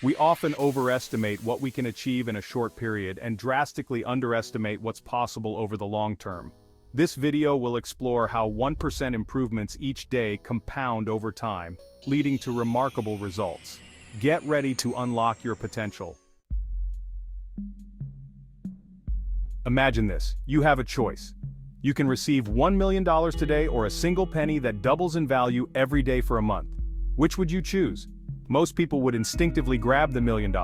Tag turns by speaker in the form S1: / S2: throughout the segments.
S1: We often overestimate what we can achieve in a short period and drastically underestimate what's possible over the long term. This video will explore how 1% improvements each day compound over time, leading to remarkable results. Get ready to unlock your potential. Imagine this, you have a choice. You can receive $1 million today or a single penny that doubles in value every day for a month. Which would you choose? Most people would instinctively grab the $1 million.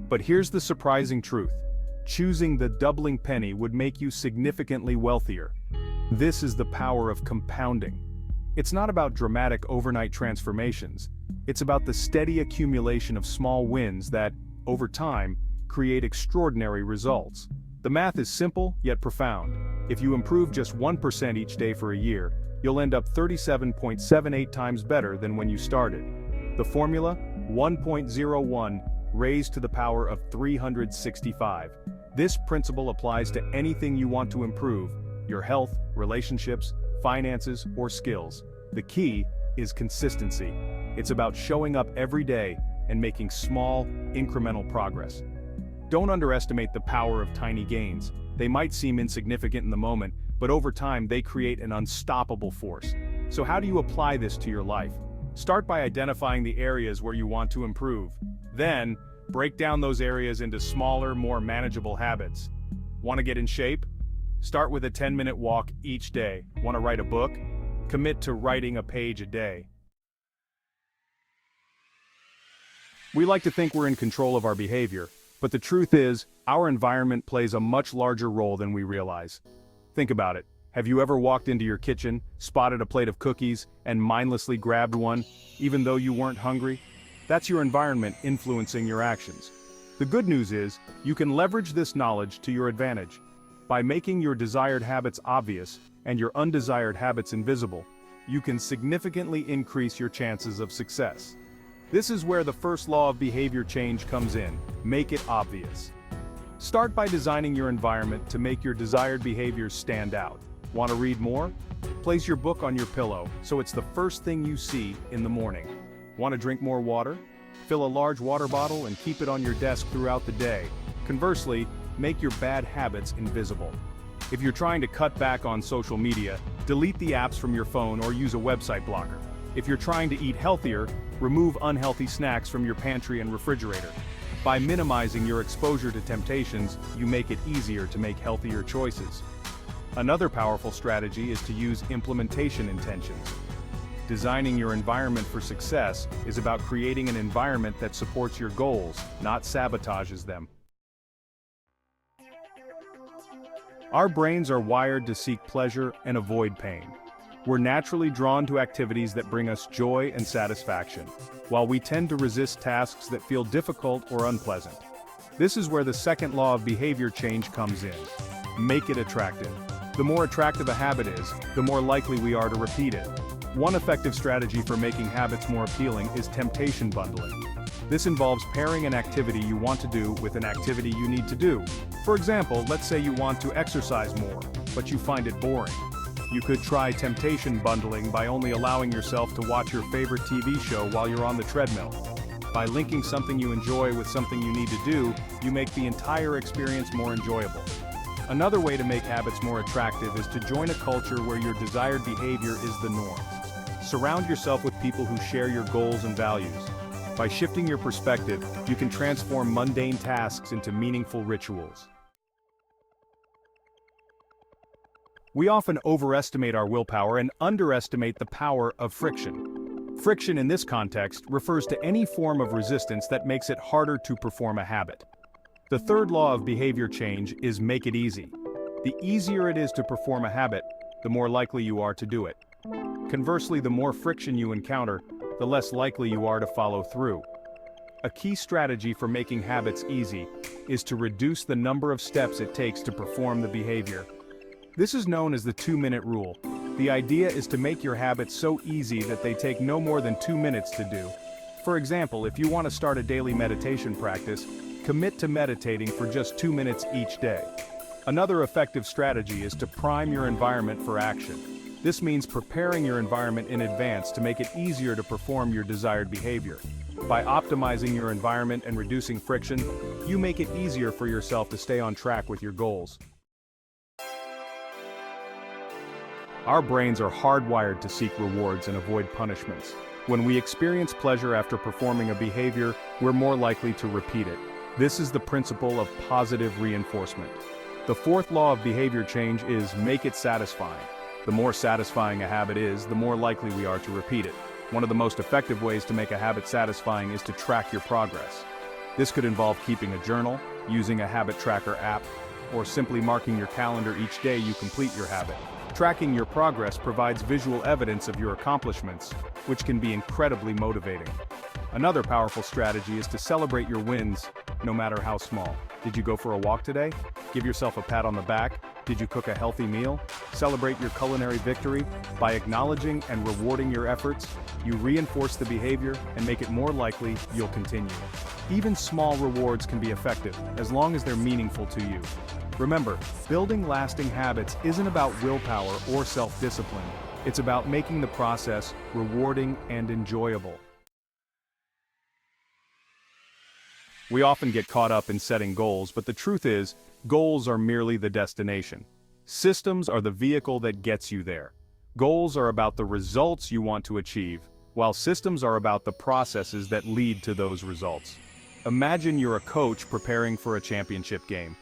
S1: But here's the surprising truth. Choosing the doubling penny would make you significantly wealthier. This is the power of compounding. It's not about dramatic overnight transformations. It's about the steady accumulation of small wins that, over time, create extraordinary results. The math is simple, yet profound. If you improve just 1% each day for a year, you'll end up 37.78 times better than when you started. The formula? 1.01 raised to the power of 365. This principle applies to anything you want to improve: your health, relationships, finances, or skills. The key is consistency. It's about showing up every day and making small, incremental progress. Don't underestimate the power of tiny gains. They might seem insignificant in the moment, but over time they create an unstoppable force. So how do you apply this to your life? Start by identifying the areas where you want to improve. Then, break down those areas into smaller, more manageable habits. Want to get in shape? Start with a 10-minute walk each day. Want to write a book? Commit to writing a page a day. We like to think we're in control of our behavior, but the truth is, our environment plays a much larger role than we realize. Think about it. Have you ever walked into your kitchen, spotted a plate of cookies, and mindlessly grabbed one, even though you weren't hungry? That's your environment influencing your actions. The good news is, you can leverage this knowledge to your advantage. By making your desired habits obvious and your undesired habits invisible, you can significantly increase your chances of success. This is where the first law of behavior change comes in: make it obvious. Start by designing your environment to make your desired behaviors stand out. Want to read more? Place your book on your pillow so it's the first thing you see in the morning. Want to drink more water? Fill a large water bottle and keep it on your desk throughout the day. Conversely, make your bad habits invisible. If you're trying to cut back on social media, delete the apps from your phone or use a website blocker. If you're trying to eat healthier, remove unhealthy snacks from your pantry and refrigerator. By minimizing your exposure to temptations, you make it easier to make healthier choices. Another powerful strategy is to use implementation intentions. Designing your environment for success is about creating an environment that supports your goals, not sabotages them. Our brains are wired to seek pleasure and avoid pain. We're naturally drawn to activities that bring us joy and satisfaction, while we tend to resist tasks that feel difficult or unpleasant. This is where the second law of behavior change comes in. Make it attractive. The more attractive a habit is, the more likely we are to repeat it. One effective strategy for making habits more appealing is temptation bundling. This involves pairing an activity you want to do with an activity you need to do. For example, let's say you want to exercise more, but you find it boring. You could try temptation bundling by only allowing yourself to watch your favorite TV show while you're on the treadmill. By linking something you enjoy with something you need to do, you make the entire experience more enjoyable. Another way to make habits more attractive is to join a culture where your desired behavior is the norm. Surround yourself with people who share your goals and values. By shifting your perspective, you can transform mundane tasks into meaningful rituals. We often overestimate our willpower and underestimate the power of friction. Friction in this context refers to any form of resistance that makes it harder to perform a habit. The third law of behavior change is make it easy. The easier it is to perform a habit, the more likely you are to do it. Conversely, the more friction you encounter, the less likely you are to follow through. A key strategy for making habits easy is to reduce the number of steps it takes to perform the behavior. This is known as the 2-minute rule. The idea is to make your habits so easy that they take no more than 2 minutes to do. For example, if you want to start a daily meditation practice, commit to meditating for just 2 minutes each day. Another effective strategy is to prime your environment for action. This means preparing your environment in advance to make it easier to perform your desired behavior. By optimizing your environment and reducing friction, you make it easier for yourself to stay on track with your goals. Our brains are hardwired to seek rewards and avoid punishments. When we experience pleasure after performing a behavior, we're more likely to repeat it. This is the principle of positive reinforcement. The fourth law of behavior change is make it satisfying. The more satisfying a habit is, the more likely we are to repeat it. One of the most effective ways to make a habit satisfying is to track your progress. This could involve keeping a journal, using a habit tracker app, or simply marking your calendar each day you complete your habit. Tracking your progress provides visual evidence of your accomplishments, which can be incredibly motivating. Another powerful strategy is to celebrate your wins, no matter how small. Did you go for a walk today? Give yourself a pat on the back. Did you cook a healthy meal? Celebrate your culinary victory. By acknowledging and rewarding your efforts, you reinforce the behavior and make it more likely you'll continue. Even small rewards can be effective, as long as they're meaningful to you. Remember, building lasting habits isn't about willpower or self-discipline. It's about making the process rewarding and enjoyable. We often get caught up in setting goals, but the truth is, goals are merely the destination. Systems are the vehicle that gets you there. Goals are about the results you want to achieve, while systems are about the processes that lead to those results. Imagine you're a coach preparing for a championship game.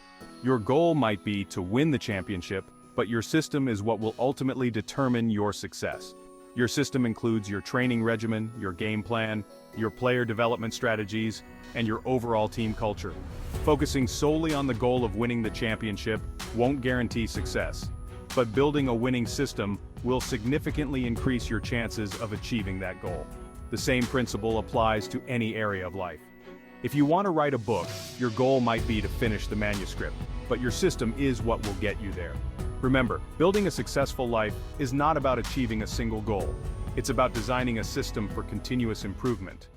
S1: Your goal might be to win the championship, but your system is what will ultimately determine your success. Your system includes your training regimen, your game plan, your player development strategies, and your overall team culture. Focusing solely on the goal of winning the championship won't guarantee success, but building a winning system will significantly increase your chances of achieving that goal. The same principle applies to any area of life. If you want to write a book, your goal might be to finish the manuscript, but your system is what will get you there. Remember, building a successful life is not about achieving a single goal. It's about designing a system for continuous improvement.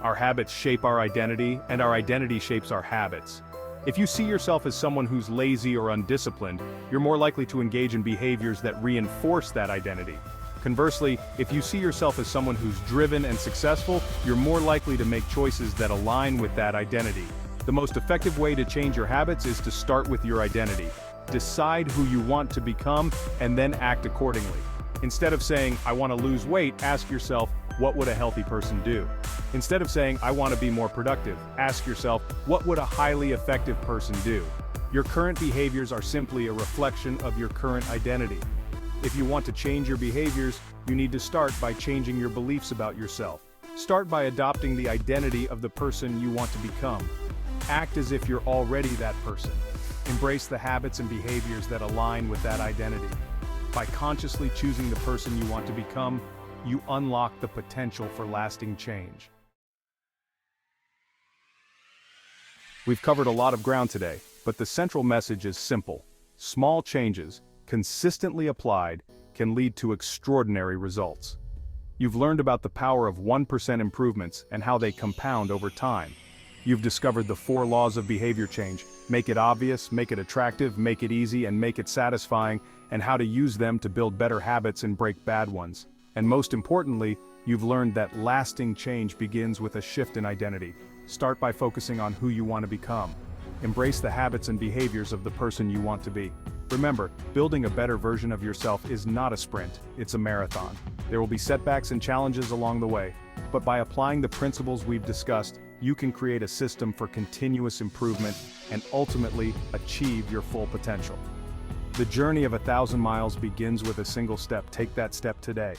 S1: Our habits shape our identity, and our identity shapes our habits. If you see yourself as someone who's lazy or undisciplined, you're more likely to engage in behaviors that reinforce that identity. Conversely, if you see yourself as someone who's driven and successful, you're more likely to make choices that align with that identity. The most effective way to change your habits is to start with your identity. Decide who you want to become, and then act accordingly. Instead of saying, I want to lose weight, ask yourself, what would a healthy person do? Instead of saying, I want to be more productive, ask yourself, what would a highly effective person do? Your current behaviors are simply a reflection of your current identity. If you want to change your behaviors, you need to start by changing your beliefs about yourself. Start by adopting the identity of the person you want to become. Act as if you're already that person. Embrace the habits and behaviors that align with that identity. By consciously choosing the person you want to become, you unlock the potential for lasting change. We've covered a lot of ground today, but the central message is simple. Small changes, consistently applied, can lead to extraordinary results. You've learned about the power of 1% improvements and how they compound over time. You've discovered the 4 laws of behavior change: make it obvious, make it attractive, make it easy, and make it satisfying, and how to use them to build better habits and break bad ones. And most importantly, you've learned that lasting change begins with a shift in identity. Start by focusing on who you want to become. Embrace the habits and behaviors of the person you want to be. Remember, building a better version of yourself is not a sprint, it's a marathon. There will be setbacks and challenges along the way, but by applying the principles we've discussed, you can create a system for continuous improvement and ultimately achieve your full potential. The journey of 1,000 miles begins with a single step. Take that step today.